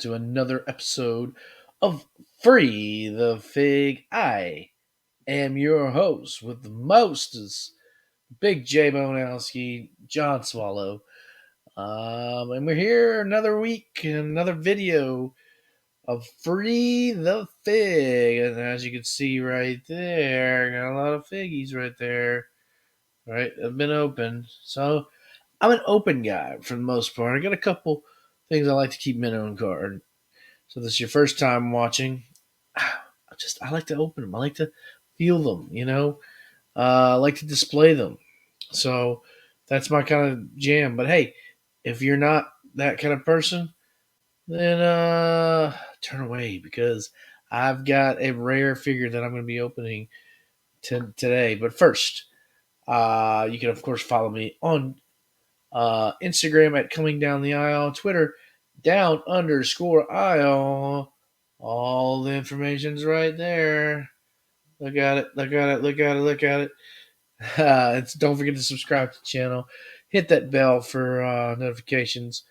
to another episode of Free the Fig. I am your host with the mostest, Big J Bonowski, John Swallow. And we're here another week, another video of Free the Fig. And as you can see right there, got a lot of figgies right there. Right, have been open. So I'm an open guy for the most part. I got a couple things I like to keep minimum card. So this is your first time watching. I like to open them. I like to feel them. I like to display them. So that's my kind of jam. But hey, if you're not that kind of person, then turn away because I've got a rare figure that I'm going to be opening today. But first, you can of course follow me on Instagram at Coming Down the Aisle, Twitter down_aisle. All the information's right there. Look at it, look at it, look at it, look at it. Don't forget to subscribe to the channel. Hit that bell for notifications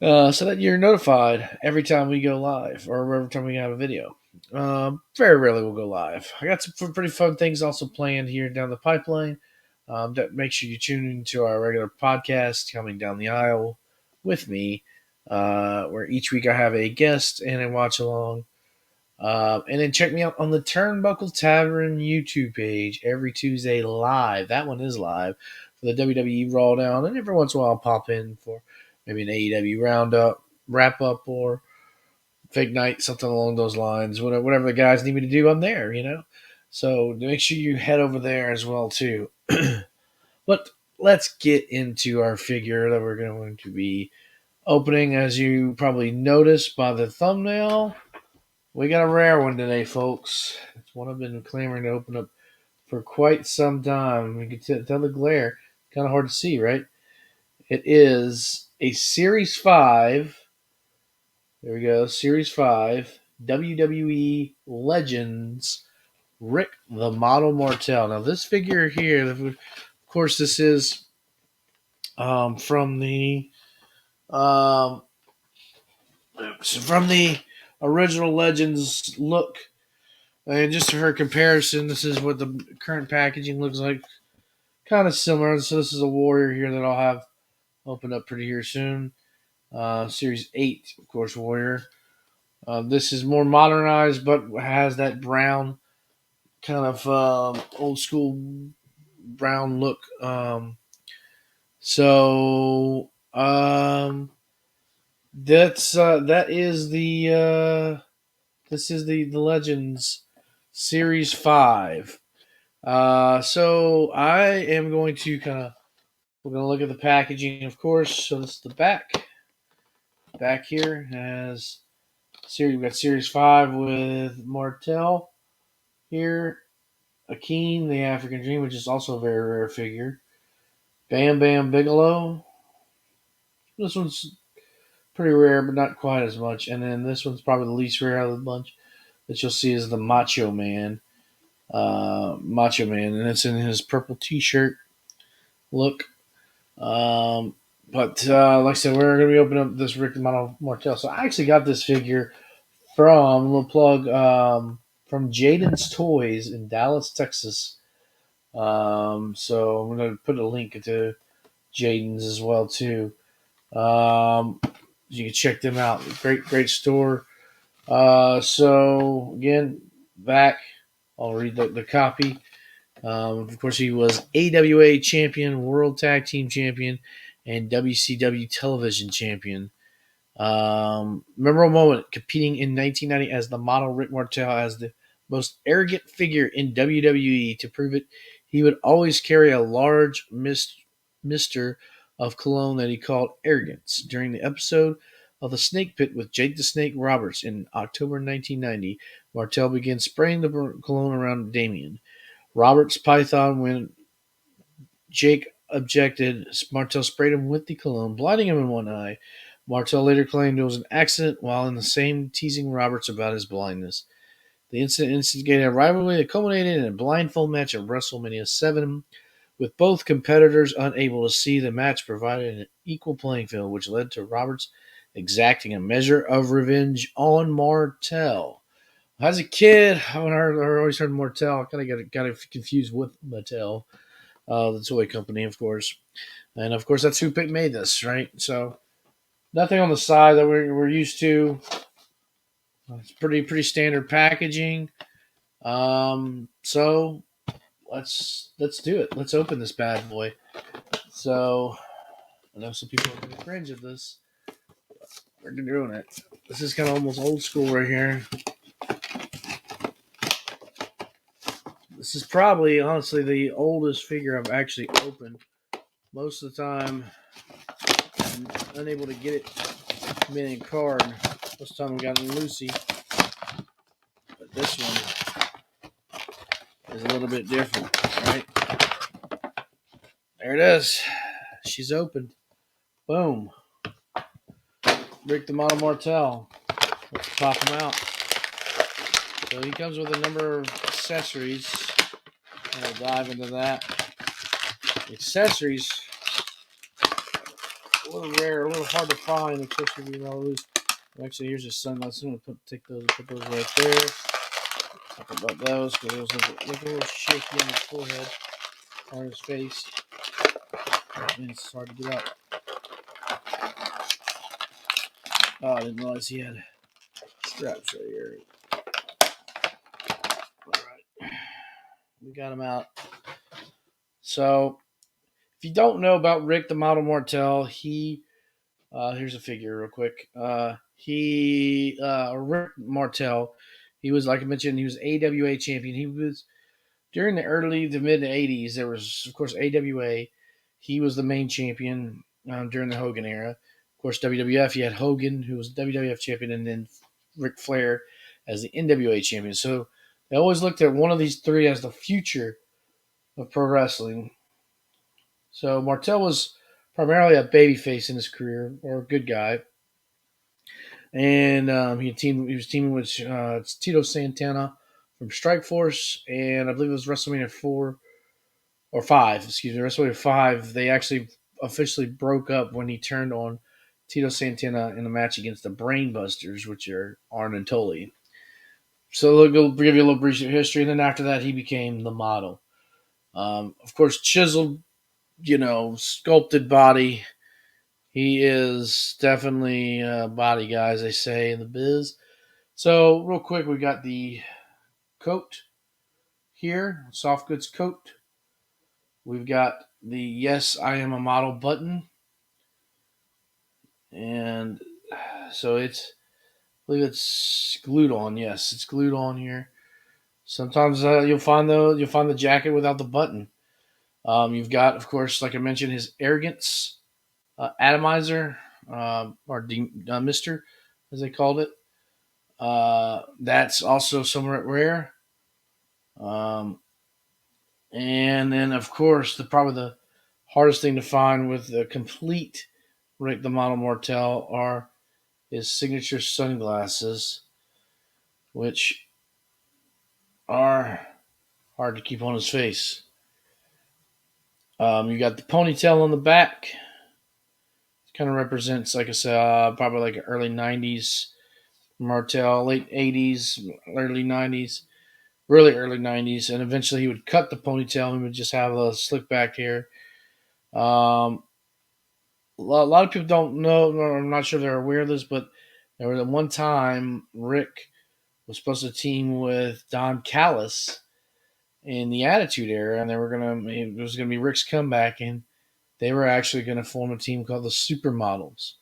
so that you're notified every time we go live or every time we have a video. Very rarely we'll go live. I got some pretty fun things also planned here down the pipeline. Make sure you tune into our regular podcast, Coming Down the Aisle, with me, where each week I have a guest and a watch along. And then check me out on the Turnbuckle Tavern YouTube page every Tuesday live. That one is live for the WWE Raw Down, and every once in a while I'll pop in for maybe an AEW roundup, wrap up, or fake night, something along those lines. Whatever the guys need me to do, I'm there. So make sure you head over there as well too. But let's get into our figure that we're going to be opening. As you probably noticed by the thumbnail, we got a rare one today, folks. It's one I've been clamoring to open up for quite some time. You can tell the glare. Kind of hard to see, right? It is a Series 5. There we go. Series 5 WWE Legends Rick the Model Martel. Now, this figure here, of course, this is from the original Legends look. And just for comparison, this is what the current packaging looks like. Kind of similar. So this is a Warrior here that I'll have open up pretty here soon. Series 8, of course, Warrior. This is more modernized, but has that brown kind of old school brown look. That is the this is the Legends Series 5. So I am going to we're going to look at the packaging, of course. So this is the back. Back here has we've got Series 5 with Martel here. Akeem, the African Dream, which is also a very rare figure. Bam Bam Bigelow. This one's pretty rare, but not quite as much. And then this one's probably the least rare out of the bunch that you'll see is the Macho Man. And it's in his purple t-shirt look. But like I said, we're going to be opening up this Rick Martel. So I actually got this figure from, a little plug, from Jayden's Toys in Dallas, Texas. So I'm going to put a link to Jayden's as well too. You can check them out. Great store. So again, back, I'll read the copy. Of course, he was AWA champion, World Tag Team champion, and WCW television champion. Memorable moment, competing in 1990 as the model Rick Martel as the most arrogant figure in WWE. To prove it, he would always carry a large mister of cologne that he called Arrogance. During the episode of the Snake Pit with Jake the Snake Roberts in October 1990, Martel began spraying the cologne around Damien Roberts' Python. When Jake objected, Martel sprayed him with the cologne, blinding him in one eye. Martel later claimed it was an accident, while in the same teasing Roberts about his blindness. The incident instigated a rivalry that culminated in a blindfold match at WrestleMania 7, with both competitors unable to see. The match provided an equal playing field, which led to Roberts exacting a measure of revenge on Martel. As a kid, when I always heard Martel, I kind of got confused with Mattel, the toy company, of course. And of course, that's who made this, right? So nothing on the side that we're used to. It's pretty standard packaging. So let's do it. Let's open this bad boy. So I know some people are going to cringe at this. We're doing it. This is kind of almost old school right here. This is probably, honestly, the oldest figure I've actually opened. Most of the time, I'm unable to get it mint in card. Most of the time, I've gotten Lucy. But this one is a little bit different, right? There it is. She's opened. Boom. Rick the Model Martel. Let's pop him out. So he comes with a number of accessories. And we'll dive into that. The accessories, a little rare, a little hard to find, especially if you all lose. Actually, here's his sunglasses. I'm gonna put those right there. Talk about those because those look a little shaky on his forehead or his face. And it's hard to get out. Oh, I didn't realize he had straps right here. Alright. We got him out. So, if you don't know about Rick the Model Martel, here's a figure real quick. Rick Martel, he was, like I mentioned, he was AWA champion. He was, during the early to mid 80s, there was, of course, AWA. He was the main champion during the Hogan era. Of course, WWF, you had Hogan, who was WWF champion, and then Ric Flair as the NWA champion. So they always looked at one of these three as the future of pro wrestling. So Martel was primarily a babyface in his career, or a good guy. And he was teaming with Tito Santana from Strikeforce, and I believe it was WrestleMania 4 or 5, excuse me, WrestleMania 5. They actually officially broke up when he turned on Tito Santana in a match against the Brainbusters, which are Arn and Tully. So they'll give you a little brief history, and then after that, he became the model. Of course, chiseled, sculpted body. He is definitely a body guy, as they say in the biz. So, real quick, we got the coat here, soft goods coat. We've got the Yes, I Am a Model button. And so I believe it's glued on. Yes, it's glued on here. Sometimes you'll find the jacket without the button. You've got, of course, like I mentioned, his arrogance atomizer, or Mister, as they called it. That's also somewhat rare. And then, of course, probably the hardest thing to find with the complete Rick the Model Martel are his signature sunglasses, which are hard to keep on his face. You got the ponytail on the back. It kind of represents, like I said, probably like early 90s Martel, late 80s, early 90s, really early 90s. And eventually he would cut the ponytail and would just have a slick back hair. A lot of people don't know, or I'm not sure they're aware of this, but there was one time Rick was supposed to team with Don Callis in the Attitude Era, and it was gonna be Rick's comeback, and they were actually gonna form a team called the Supermodels.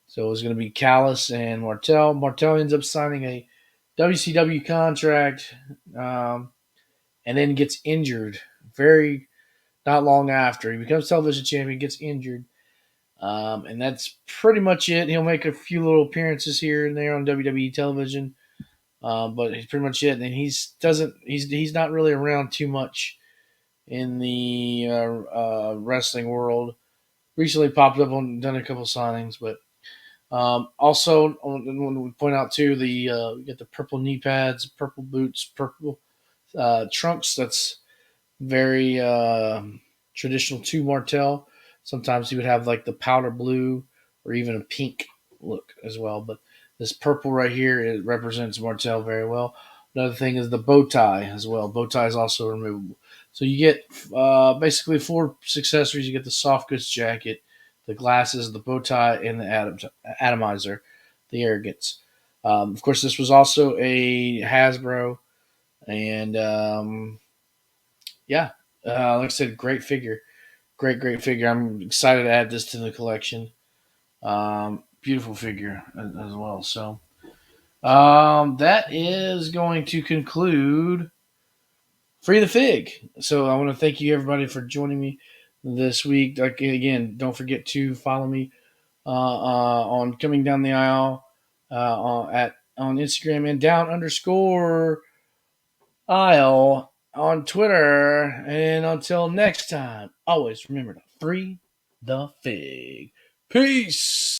So it was gonna be Callis and Martel. Martel ends up signing a WCW contract, and then gets injured very not long after. He becomes television champion, gets injured. And that's pretty much it. He'll make a few little appearances here and there on WWE television, but he's pretty much it. And he's not really around too much in the wrestling world. Recently popped up on, done a couple signings, but also I want to point out too we get the purple knee pads, purple boots, purple trunks. That's very traditional to Martel. Sometimes he would have like the powder blue or even a pink look as well. But this purple right here, it represents Martel very well. Another thing is the bow tie as well. Bow tie is also removable. So you get basically 4 accessories. You get the soft goods jacket, the glasses, the bow tie, and the atomizer, the arrogance. Of course, this was also a Hasbro, and yeah, like I said, great figure, great figure. I'm excited to add this to the collection. Beautiful figure as well. So that is going to conclude Free the Fig. So I want to thank you everybody for joining me this week. Like, again, don't forget to follow me on Coming Down the Aisle on Instagram and down underscore aisle on Twitter. And until next time, always remember to free the fig. Peace.